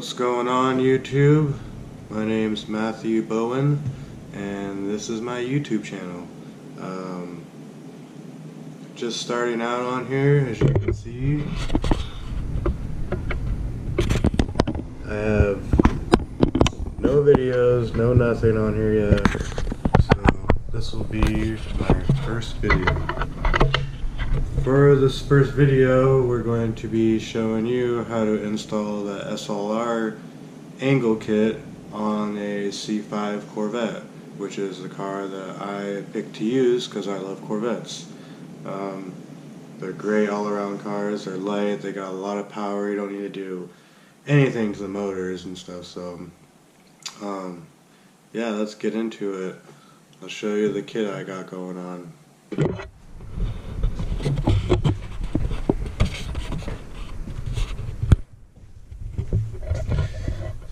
What's going on, YouTube? My name's Matthew Bowen, and this is my YouTube channel. Just starting out on here, as you can see. I have no videos, no nothing on here yet, so this will be my first video. For this first video, we're going to be showing you how to install the SLR angle kit on a C5 Corvette, which is the car that I picked to use because I love Corvettes. They're great all-around cars. They're light, they got a lot of power. You don't need to do anything to the motors and stuff. So yeah, let's get into it. I'll show you the kit I got going on.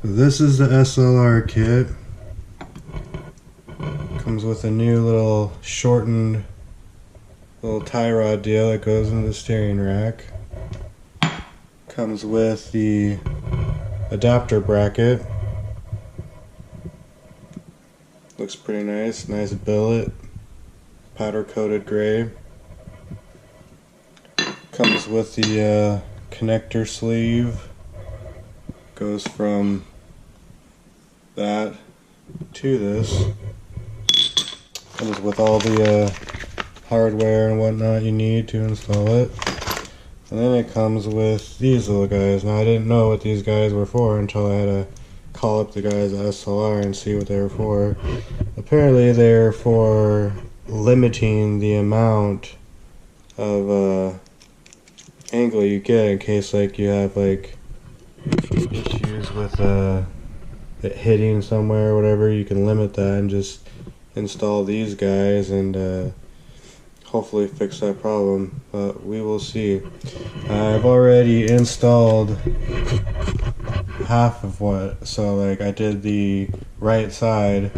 So this is the SLR kit. Comes with a new little shortened little tie rod deal that goes into the steering rack. Comes with the adapter bracket. Looks pretty nice. Nice billet. Powder coated gray. Comes with the connector sleeve. Goes from that to this. Comes with all the hardware and whatnot you need to install it. And then it comes with these little guys. Now I didn't know what these guys were for until I had to call up the guys at SLR and see what they were for. Apparently they're for limiting the amount of angle you get in case like you have like issues with it hitting somewhere or whatever. You can limit that and just install these guys and hopefully fix that problem, but we will see. I've already installed half of what, so like I did the right side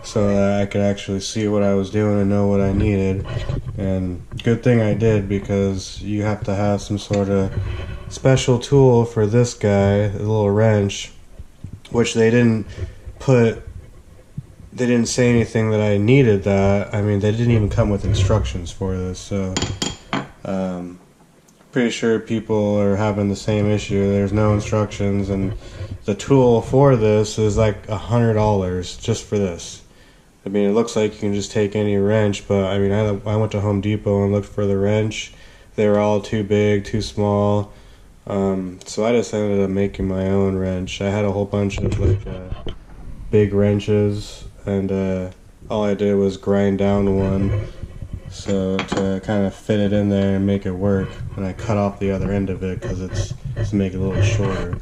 so that I could actually see what I was doing and know what I needed. And good thing I did, because you have to have some sort of special tool for this guy, a little wrench, which they didn't say anything that I needed that. I mean, they didn't even come with instructions for this, so pretty sure people are having the same issue. There's no instructions, and the tool for this is like $100 just for this. I mean, it looks like you can just take any wrench, but I mean, I went to Home Depot and looked for the wrench. They were all too big, too small. So I just ended up making my own wrench. I had a whole bunch of like big wrenches, and all I did was grind down one so to kind of fit it in there and make it work, and I cut off the other end of it because it's to make it a little shorter.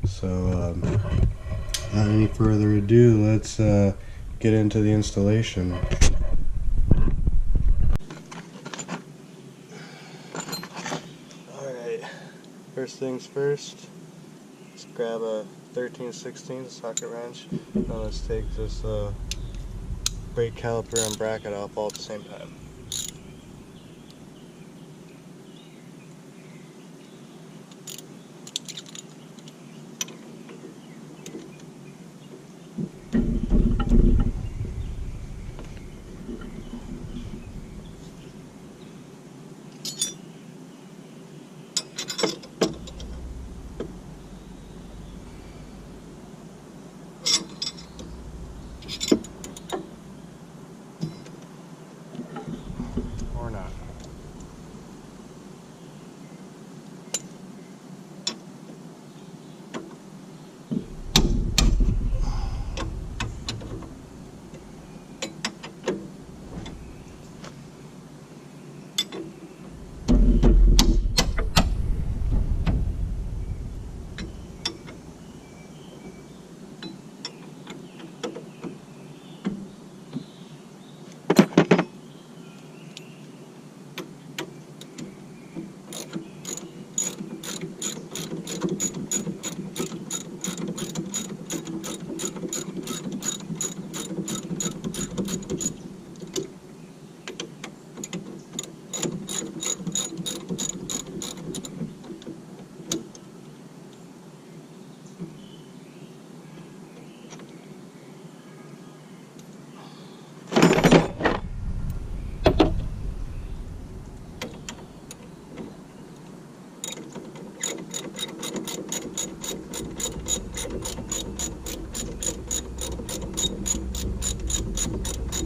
So without any further ado, let's get into the installation. Alright, first things first, let's grab a 13/16 socket wrench. Now let's take this brake caliper and bracket off all at the same time.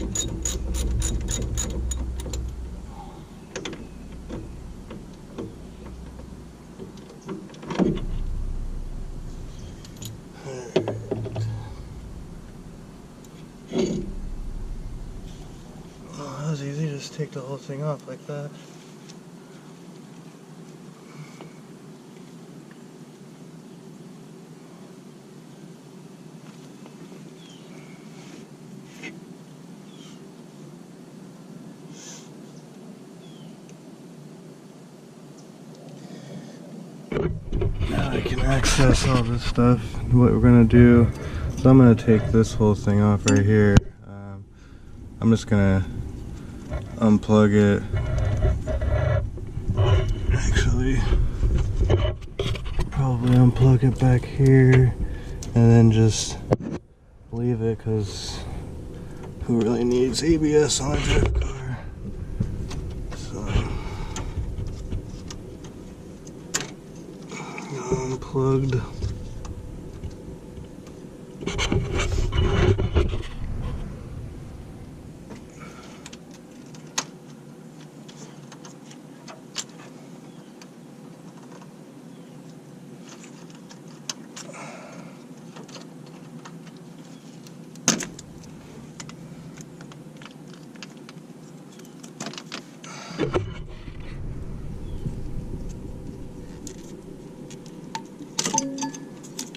Oh, that was easy. Just take the whole thing off like that. Now I can access all this stuff. What we're gonna do is I'm gonna take this whole thing off right here. I'm just gonna unplug it. Actually, probably unplug it back here and then just leave it, because who really needs ABS on a drift car? So, unplugged.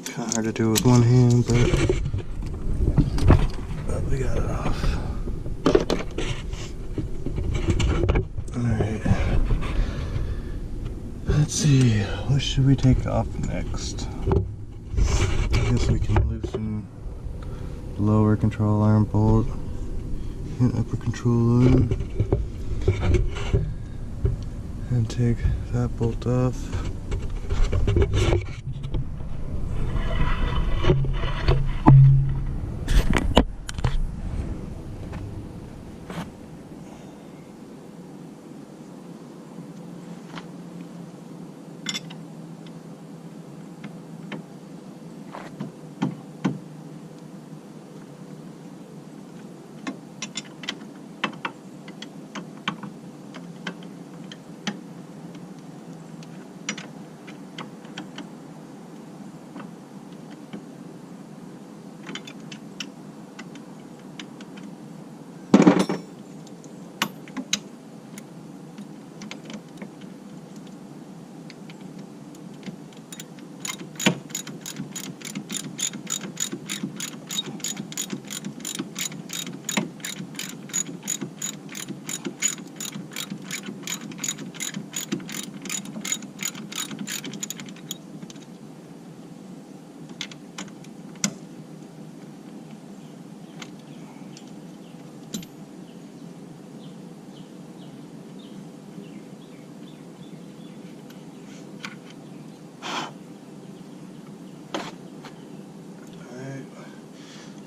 Kind of hard to do with one hand, but we got it off. Alright. Let's see, what should we take off next? I guess we can loosen the lower control arm bolt and upper control arm. And take that bolt off.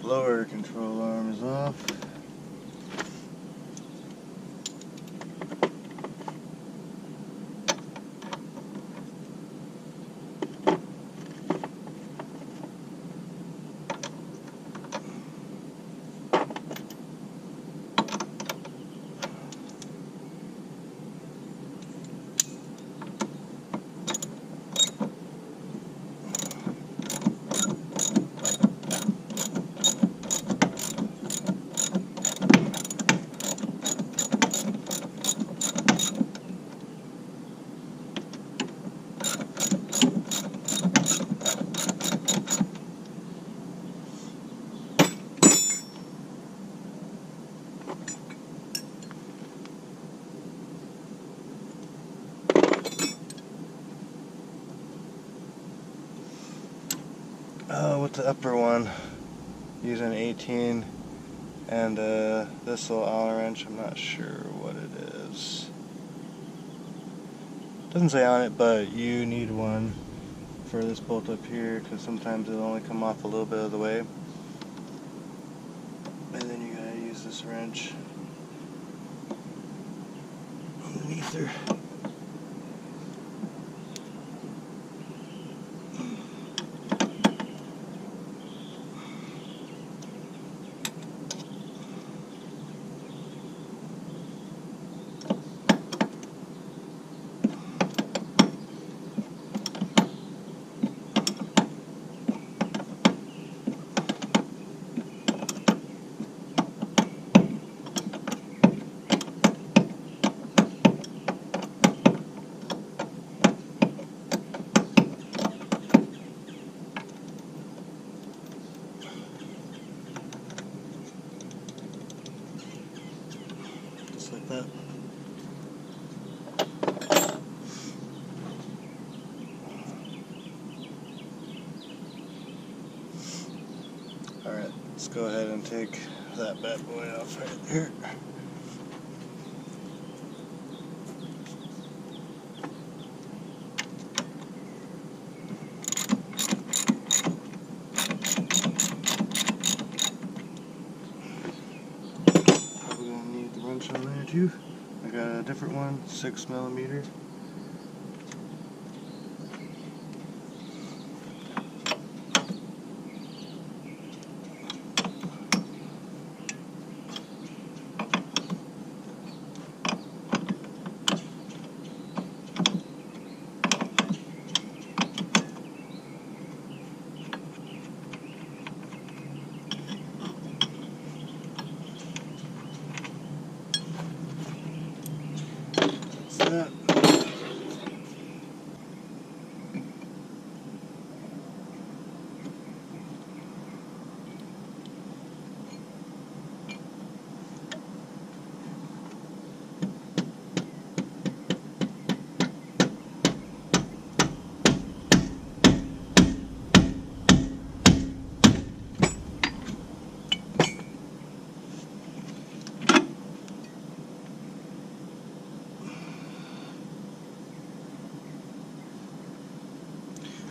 Lower control arm is off. With the upper one, using 18 and this little Allen wrench, I'm not sure what it is. Doesn't say on it, but you need one for this bolt up here, because sometimes it'll only come off a little bit of the way. And then you gotta use this wrench underneath there. just like that. Alright, let's go ahead and take that bad boy off right there. Probably gonna need the wrench on there too. I got a different one, 6mm. That.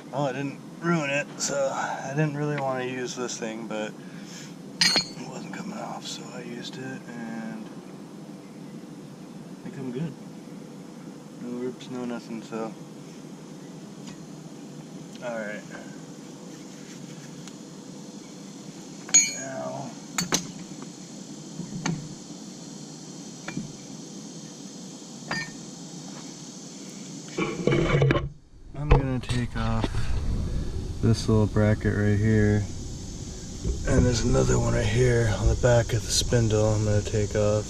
Well, I didn't ruin it, so I didn't really want to use this thing, but it wasn't coming off, so I used it, and I think I'm good. No rips, no nothing, so. Alright. Now. I'm gonna take off this little bracket right here, and there's another one right here on the back of the spindle I'm gonna take off.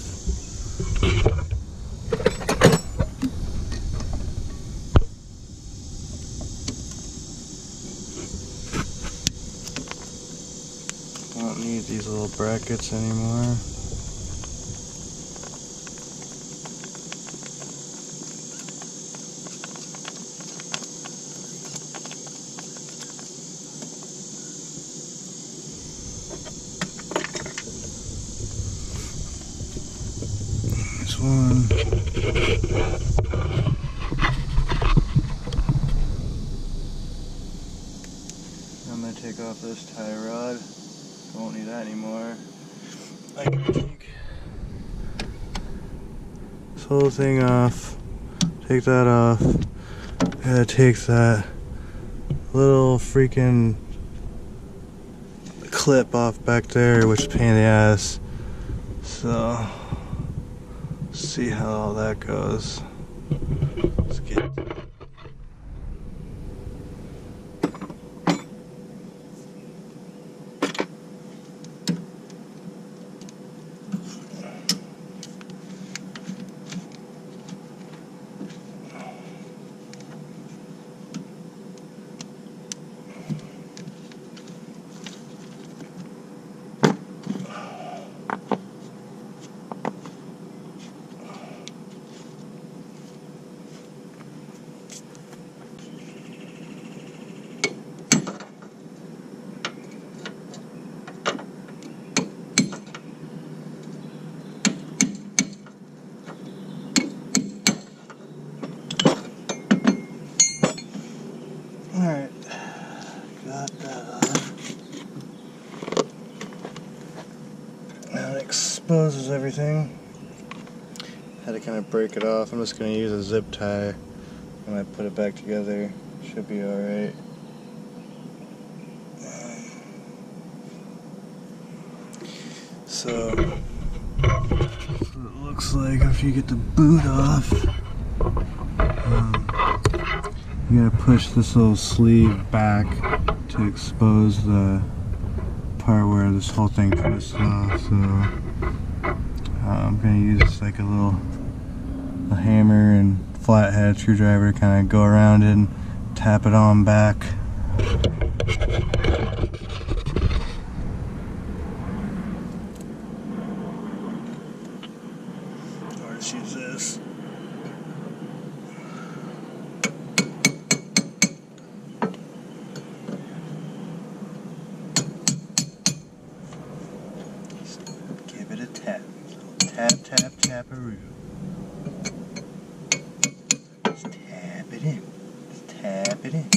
I don't need these little brackets anymore. One. I'm going to take off this tie rod. I won't need that anymore. I can take this whole thing off. Take that off. I gotta take that little freaking clip off back there, which is a pain in the ass. So see how all that goes. Let's get Alright, got that off. Now it exposes everything. Had to kind of break it off. I'm just going to use a zip tie when I put it back together. Should be alright. So it looks like after you get the boot off, you gotta push this little sleeve back to expose the part where this whole thing twists off. So I'm gonna use like a hammer and flathead screwdriver to kind of go around it and tap it on back. Let's use this. Give it a tap. Tap, tap, taparoo. Just tap it in. Just tap it in.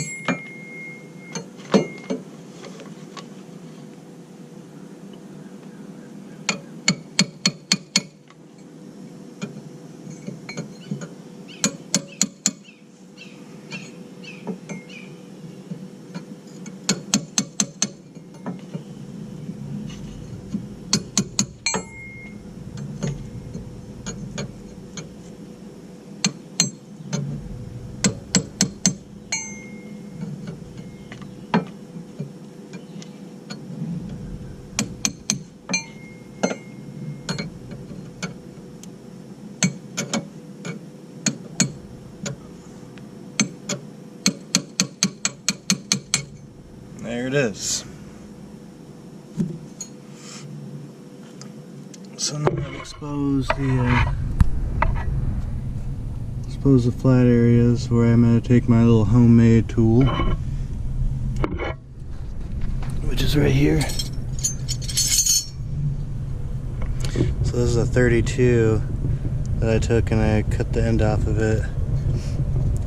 There it is. So now I've exposed the flat areas where I'm going to take my little homemade tool, which is right here. So this is a 32 that I took and I cut the end off of it.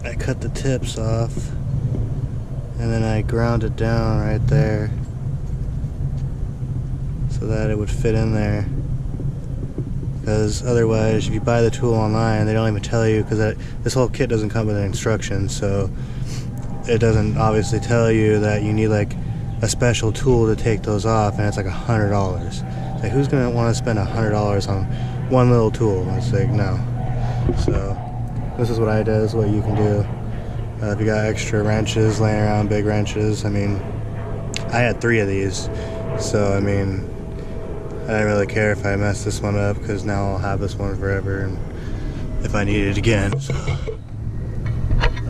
I cut the tips off and then I ground it down right there so that it would fit in there. Because otherwise, if you buy the tool online, they don't even tell you, because this whole kit doesn't come with instructions, so it doesn't obviously tell you that you need like a special tool to take those off, and it's like $100. Like, who's gonna want to spend $100 on one little tool? It's like, no. So this is what I did. This is what you can do. If you got extra wrenches laying around, big wrenches, I mean, I had 3 of these, so I mean, I didn't really care if I messed this one up, because now I'll have this one forever, and if I need it again. So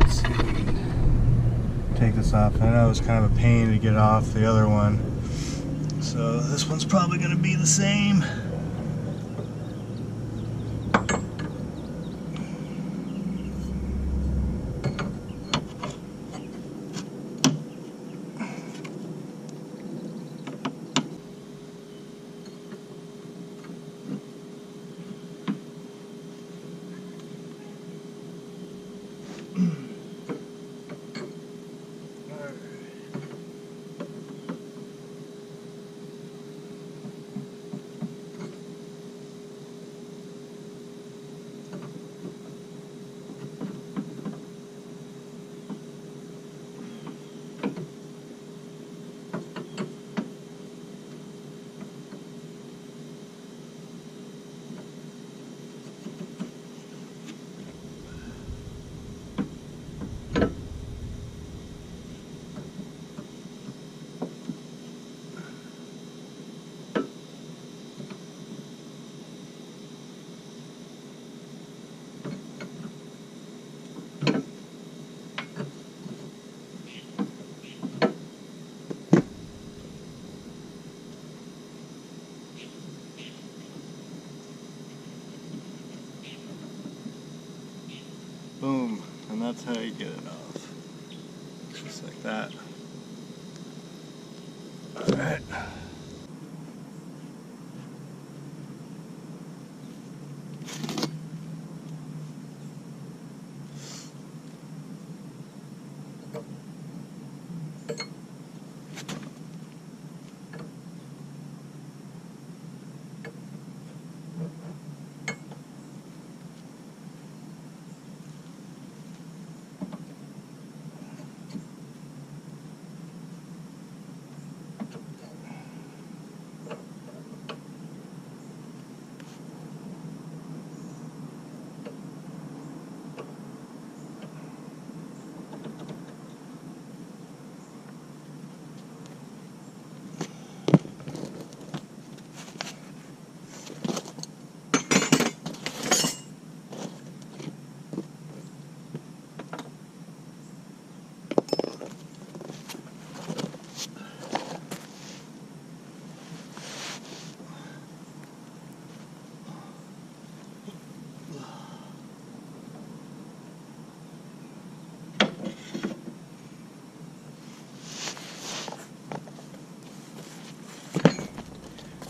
let's see if we can take this off. I know it's kind of a pain to get off the other one, so this one's probably going to be the same. Boom, and that's how you get it off. Just like that. Alright.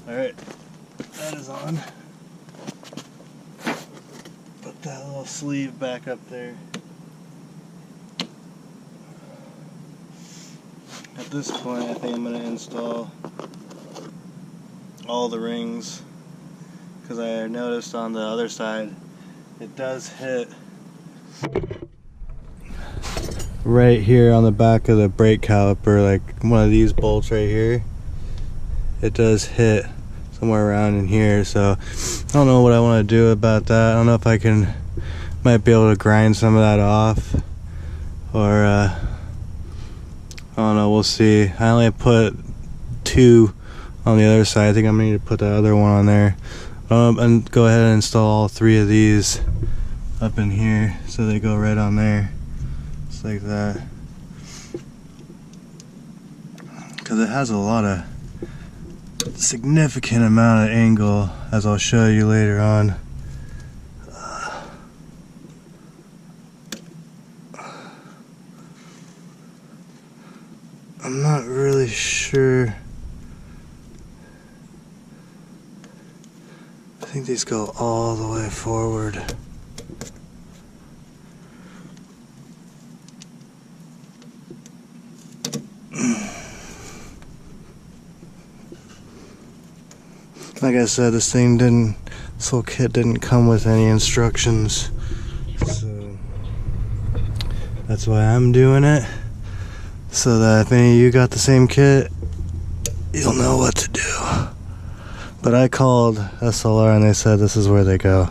Alright, that is on. Put that little sleeve back up there. At this point, I think I'm going to install all the rings, because I noticed on the other side it does hit right here on the back of the brake caliper, like one of these bolts right here. It does hit somewhere around in here, so I don't know what I want to do about that. I don't know if I might be able to grind some of that off, or I don't know, we'll see. I only put 2 on the other side. I think I'm gonna need to put the other one on there. And go ahead and install all 3 of these up in here so they go right on there, just like that. Because it has a lot of significant amount of angle, as I'll show you later on. I'm not really sure. I think these go all the way forward. Like I said, this whole kit didn't come with any instructions, so that's why I'm doing it, so that if any of you got the same kit, you'll know what to do. But I called SLR and they said this is where they go.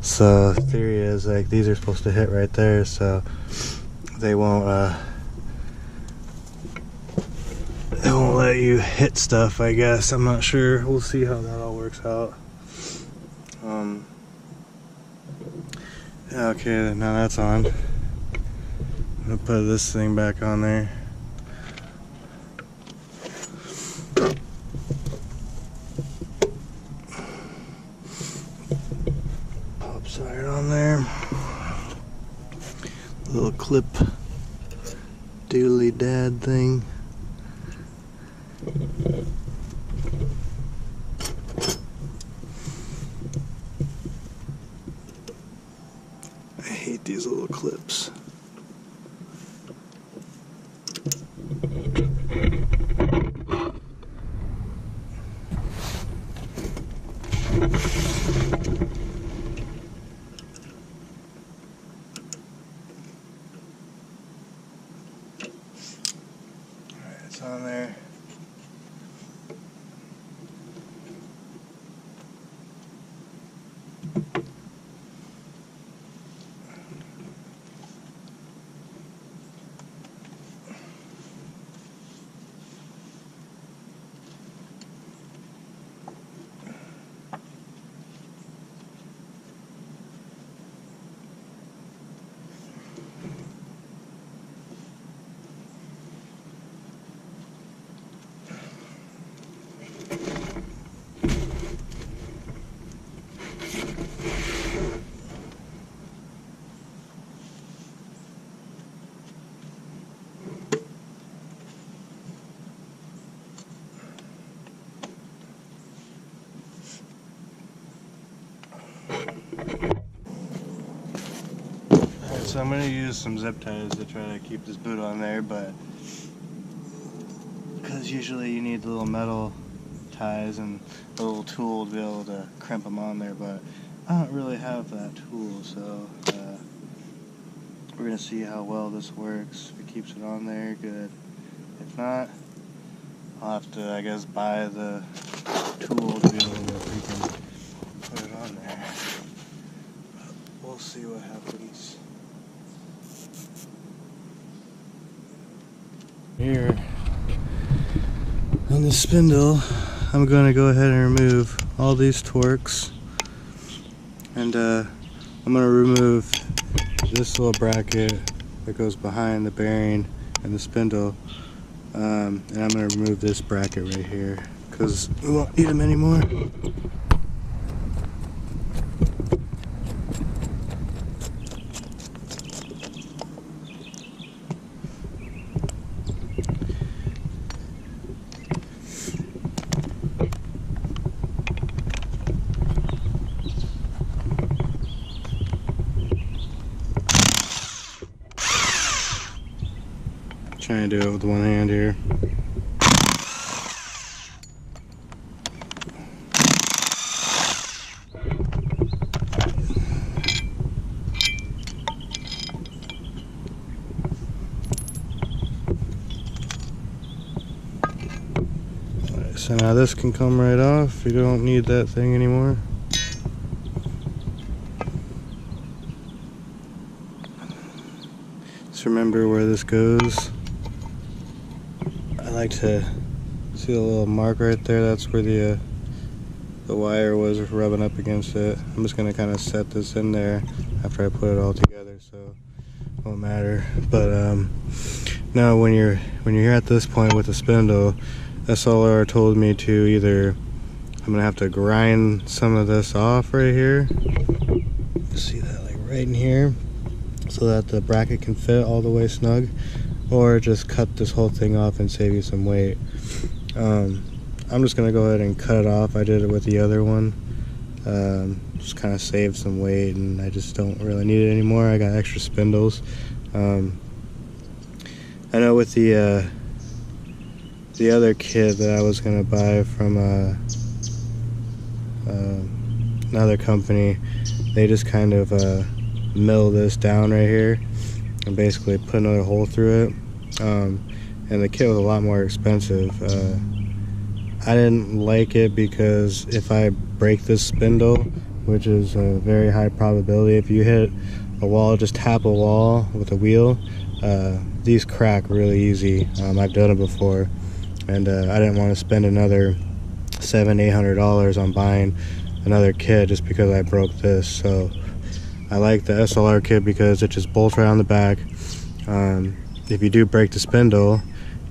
So the theory is, like, these are supposed to hit right there, so they won't let you hit stuff, I guess. I'm not sure. We'll see how that all works out. Yeah, okay, now that's on. I'm gonna put this thing back on there. Pops right on there. Little clip doodly dad thing. I hate these little clips. Alright, it's on there. So I'm going to use some zip ties to try to keep this boot on there, but because usually you need the little metal ties and a little tool to be able to crimp them on there, but I don't really have that tool, so we're going to see how well this works. If it keeps it on there, good. If not, I'll have to, I guess, buy the tool to be able to freaking put it on there. But we'll see what happens. Here on the spindle, I'm going to go ahead and remove all these Torx, and I'm going to remove this little bracket that goes behind the bearing and the spindle, and I'm going to remove this bracket right here because we won't need them anymore. Trying to do it with one hand here. Alright, so now this can come right off. You don't need that thing anymore. Just remember where this goes. I like to see a little mark right there. That's where the wire was rubbing up against it. I'm just gonna kind of set this in there after I put it all together, so it won't matter. But now when you're here at this point with the spindle, SLR told me to either I'm gonna have to grind some of this off right here. See that, like right in here, so that the bracket can fit all the way snug, or just cut this whole thing off and save you some weight. I'm just gonna go ahead and cut it off. I did it with the other one, just kind of saved some weight, and I just don't really need it anymore. I got extra spindles. I know with the other kit that I was gonna buy from another company, they just kind of mill this down right here and basically put another hole through it. And the kit was a lot more expensive. I didn't like it because if I break this spindle, which is a very high probability, if you hit a wall, just tap a wall with a wheel, these crack really easy. I've done it before, and I didn't want to spend another $700-800 on buying another kit just because I broke this. So I like the SLR kit because it just bolts right on the back. If you do break the spindle,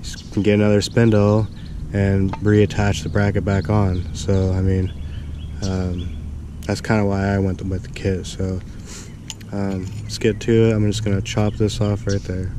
you can get another spindle and reattach the bracket back on. So I mean, that's kind of why I went with the kit. So let's get to it. I'm just gonna chop this off right there.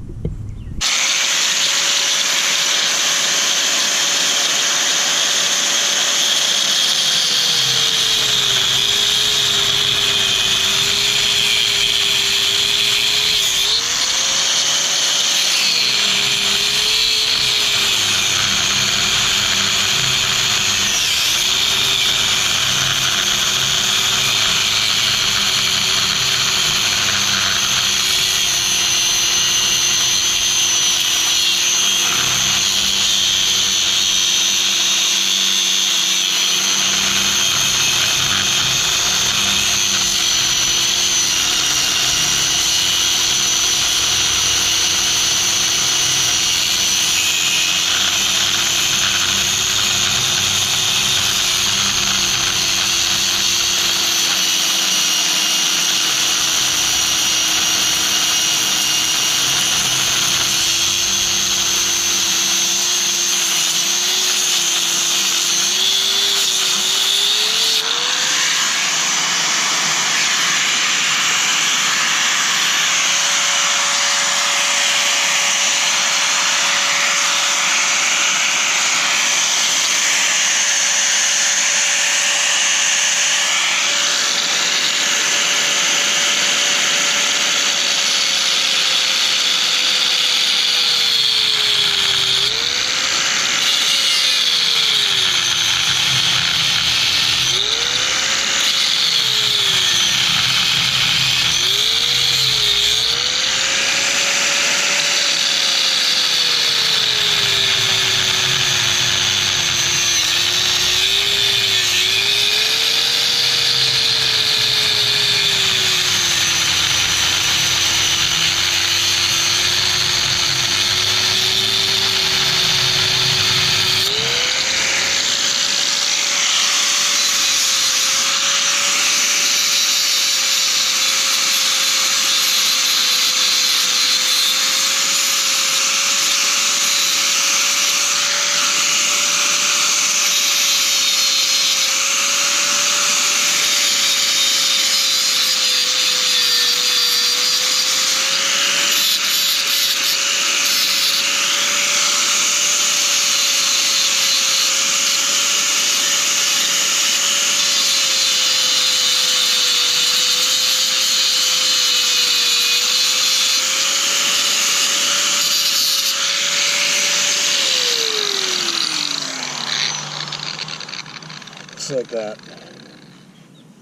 Just like that.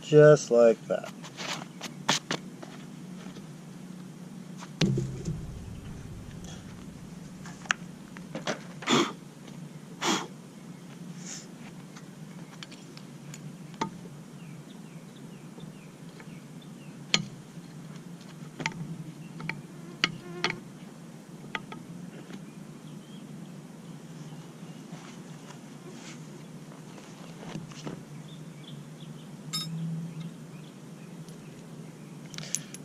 Just like that.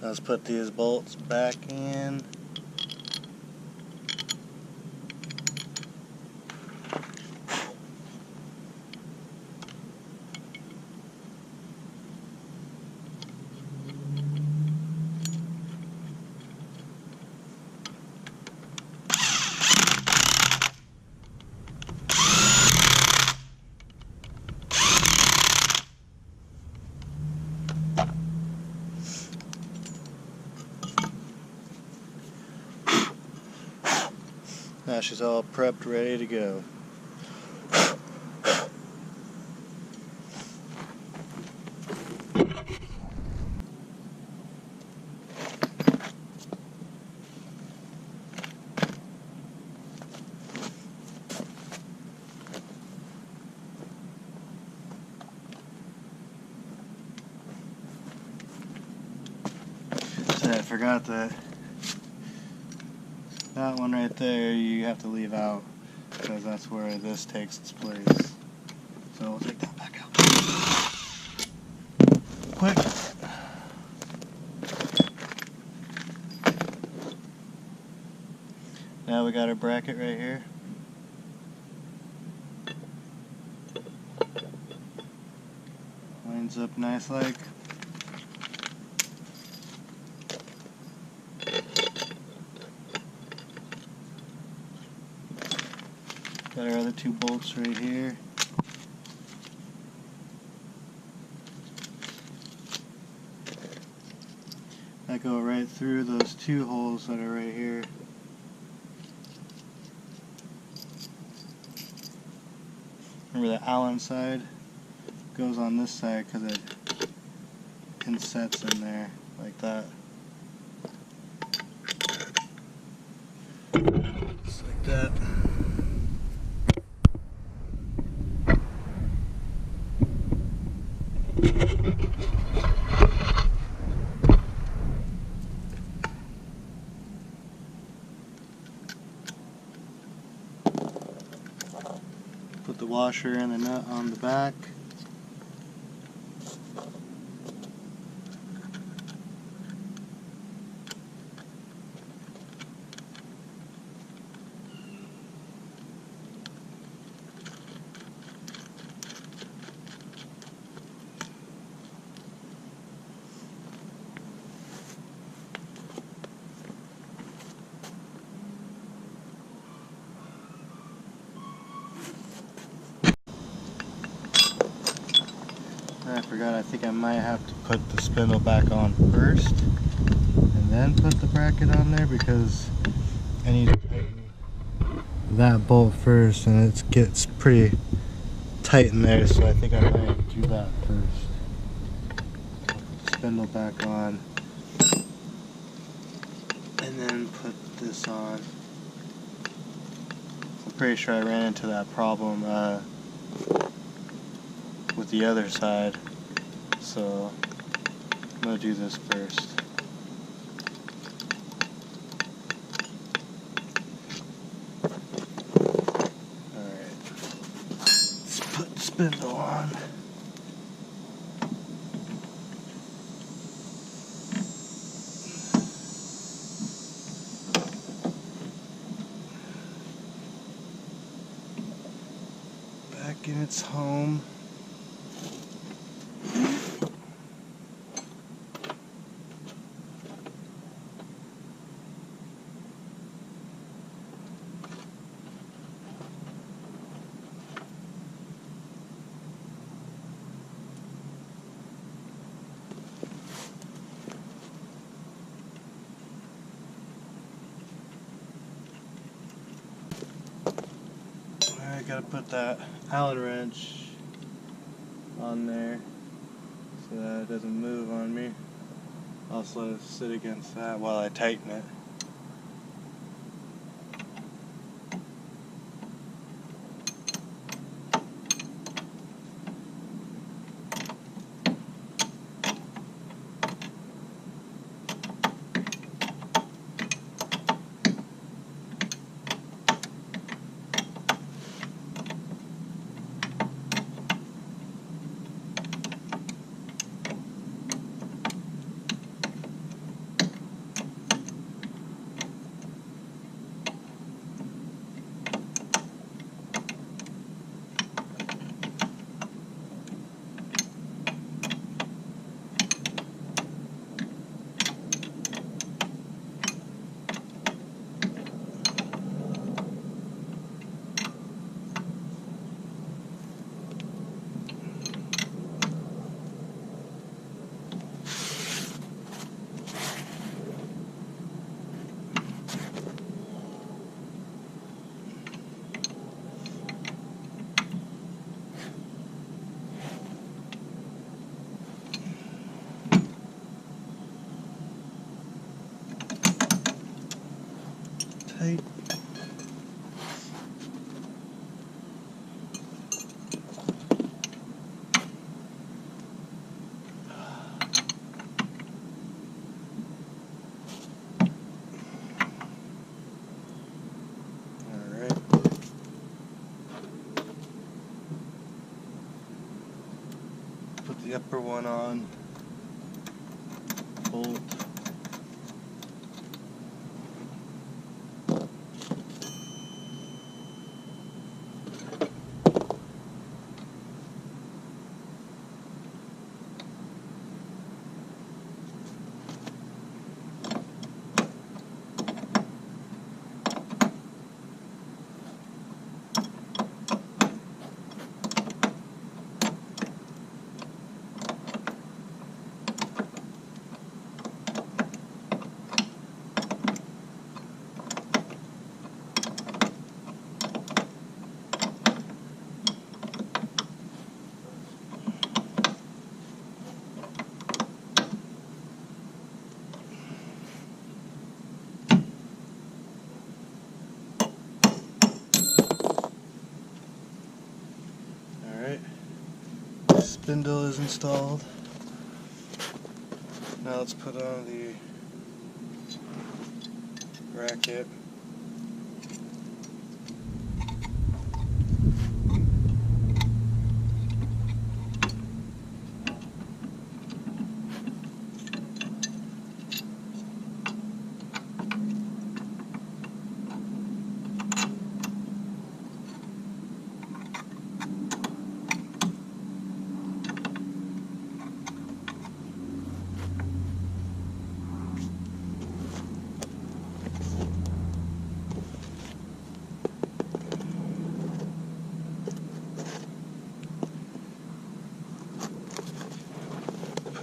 Let's put these bolts back in. Now she's all prepped, ready to go. So I forgot that one right there you have to leave out because that's where this takes its place. So we'll take that back out. Quick. Now we got our bracket right here. Lines up nice like. Got our other two bolts right here. That go right through those two holes that are right here. Remember the Allen side goes on this side because it insets in there like that. Just like that. Put the washer and the nut on the back. I forgot, I think I might have to put the spindle back on first and then put the bracket on there because I need to tighten that bolt first and it gets pretty tight in there, so I think I might do that first. Put the spindle back on and then put this on. I'm pretty sure I ran into that problem with the other side, so I'm going to do this first. Alright, let's put the spindle on. Back in its home. I gotta put that Allen wrench on there so that it doesn't move on me. I'll just let it sit against that while I tighten it. Tight. Alright. Put the upper one on. Bolt. Spindle is installed. Now let's put on the bracket.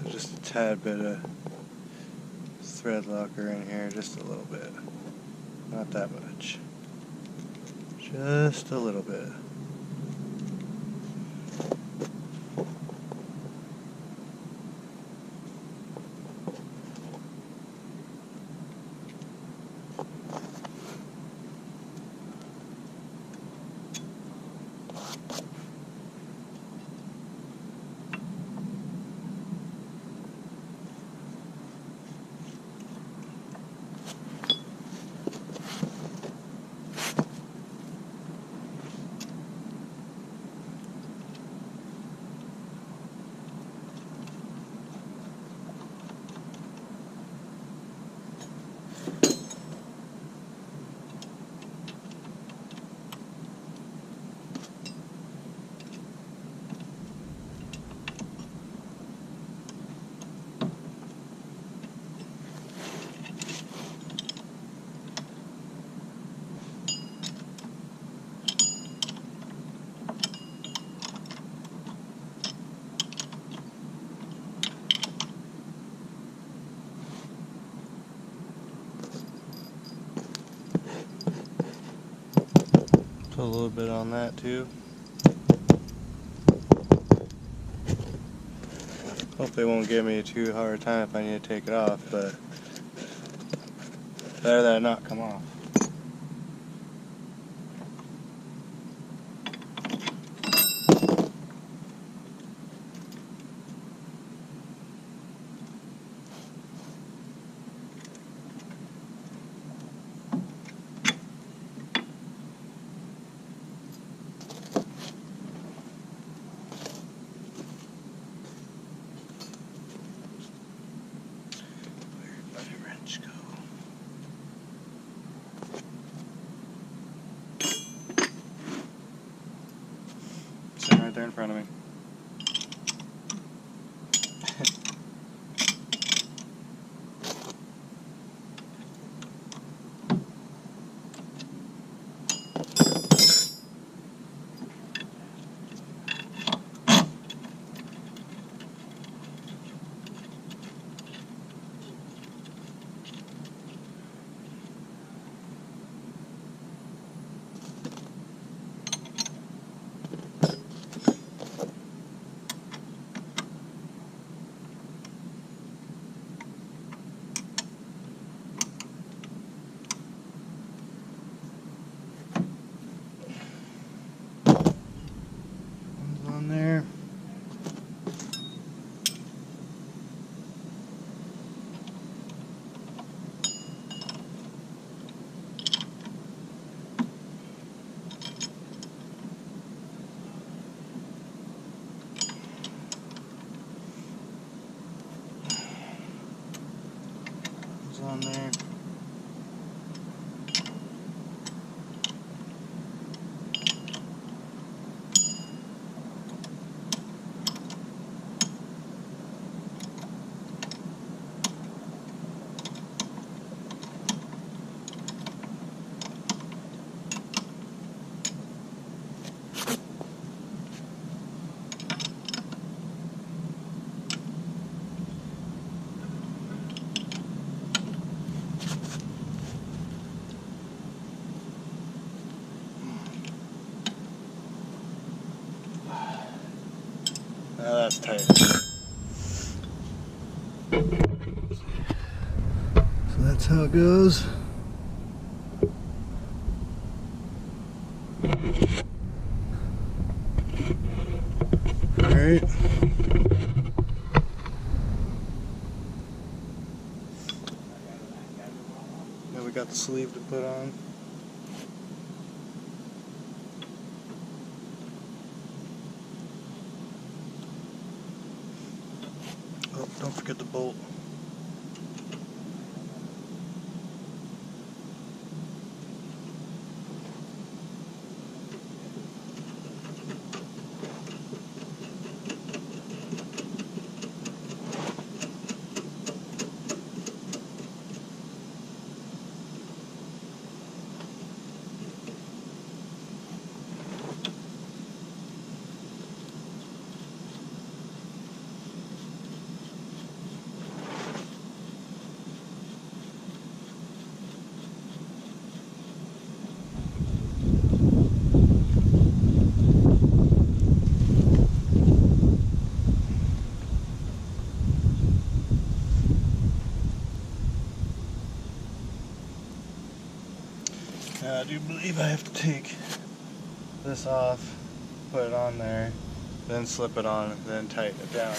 Just a tad bit of thread locker in here, just a little bit. Not that much. Just a little bit. Put a little bit on that too. Hopefully it won't give me too hard a time if I need to take it off, but better that it not come off. Sitting right there in front of me. On there. One's on there. Now that's tight. So that's how it goes. Alright. Now we got the sleeve to put on. Oh, don't forget the bolt. Now I do believe I have to take this off, put it on there, then slip it on, and then tighten it down.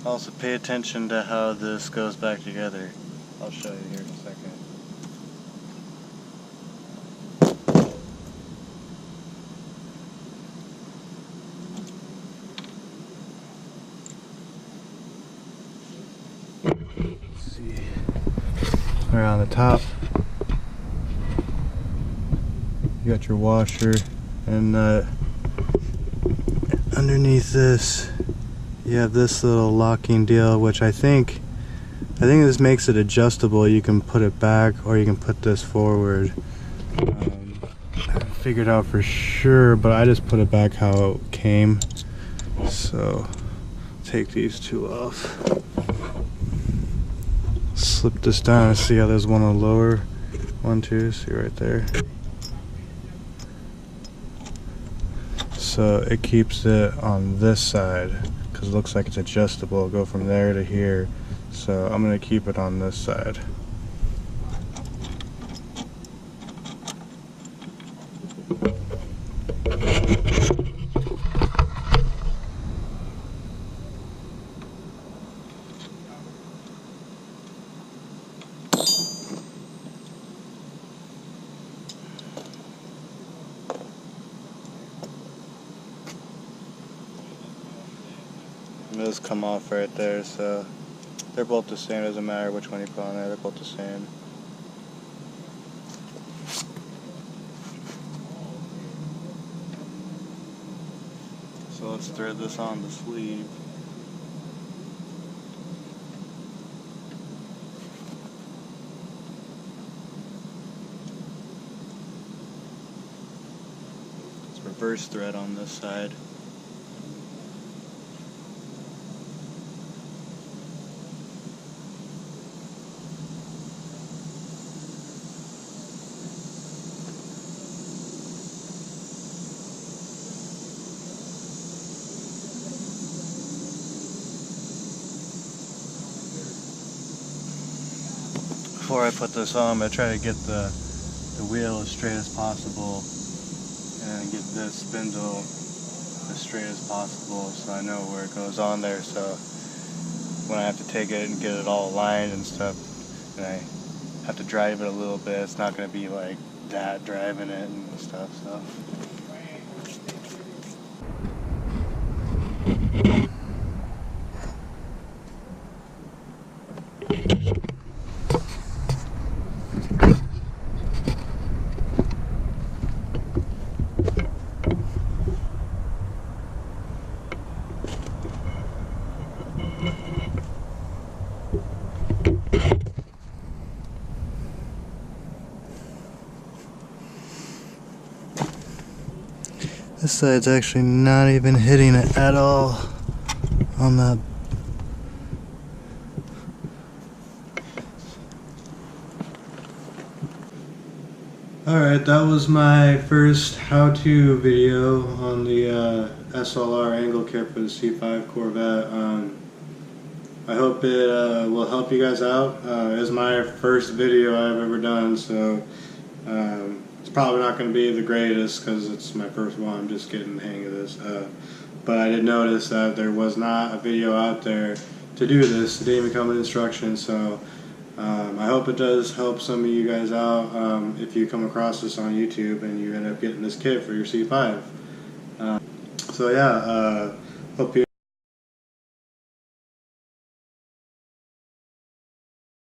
Also pay attention to how this goes back together. I'll show you here in a second. Let's see. Right on the top, you got your washer and nut. Underneath this, you have this little locking deal, which I think this makes it adjustable. You can put it back or you can put this forward. I haven't figured out for sure, but I just put it back how it came. So take these two off. Slip this down and see how there's one on the lower. 1, 2, see right there. So it keeps it on this side because it looks like it's adjustable. It'll go from there to here. So I'm going to keep it on this side. Those come off right there, so they're both the same. Doesn't matter which one you put on there, they're both the same. So let's thread this on the sleeve. Let's reverse thread on this side. Before I put this on, I'm going to try to get the wheel as straight as possible and get this spindle as straight as possible so I know where it goes on there, so when I have to take it and get it all aligned and stuff and I have to drive it a little bit, it's not going to be like that driving it and stuff. So this side's actually not even hitting it at all on that. Alright, that was my first how-to video on the SLR angle kit for the C5 Corvette. I hope it will help you guys out. It's my first video I've ever done, so it's probably not going to be the greatest because it's my first one. I'm just getting the hang of this. But I did notice that there was not a video out there to do this. It didn't even come with instructions, so I hope it does help some of you guys out if you come across this on YouTube and you end up getting this kit for your C5. So yeah, hope you